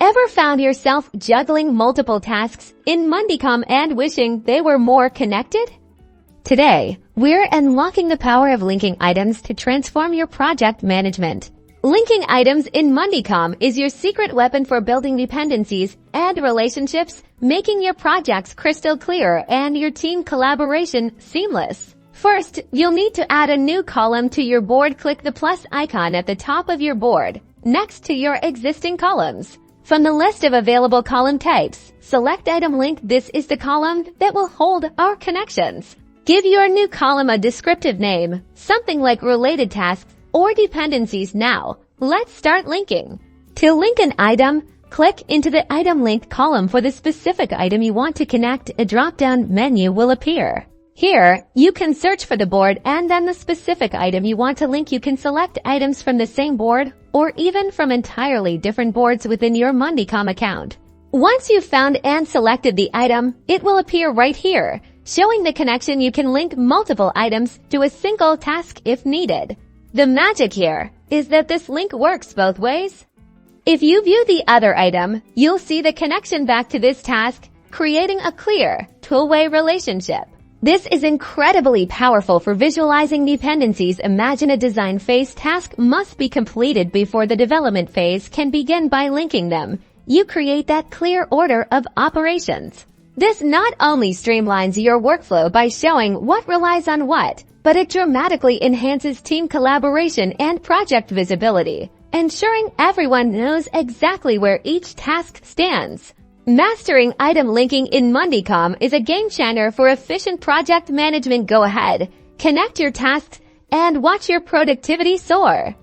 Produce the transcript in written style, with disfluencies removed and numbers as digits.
Ever found yourself juggling multiple tasks in MondeCom and wishing they were more connected? Today, we're unlocking the power of linking items to transform your project management. Linking items in MondeCom is your secret weapon for building dependencies and relationships, making your projects crystal clear and your team collaboration seamless. First, you'll need to add a new column to your board. Click the plus icon at the top of your board, next to your existing columns. From the list of available column types, select Item Link. This is the column that will hold our connections. Give your new column a descriptive name, something like Related Tasks or Dependencies. Now, let's start linking. To link an item, click into the Item Linked column for the specific item you want to connect. A drop-down menu will appear. Here, you can search for the board and then the specific item you want to link. You can select items from the same board or even from entirely different boards within your MondeCom account. Once you've found and selected the item, it will appear right here, showing the connection. You can link multiple items to a single task if needed. The magic here is that this link works both ways. If you view the other item, you'll see the connection back to this task, creating a clear, two-way relationship. This is incredibly powerful for visualizing dependencies. Imagine a design phase task must be completed before the development phase can begin. By linking them, you create that clear order of operations. This not only streamlines your workflow by showing what relies on what, but it dramatically enhances team collaboration and project visibility, ensuring everyone knows exactly where each task stands. Mastering item linking in MondeCom is a game changer for efficient project management. Go ahead, connect your tasks, and watch your productivity soar.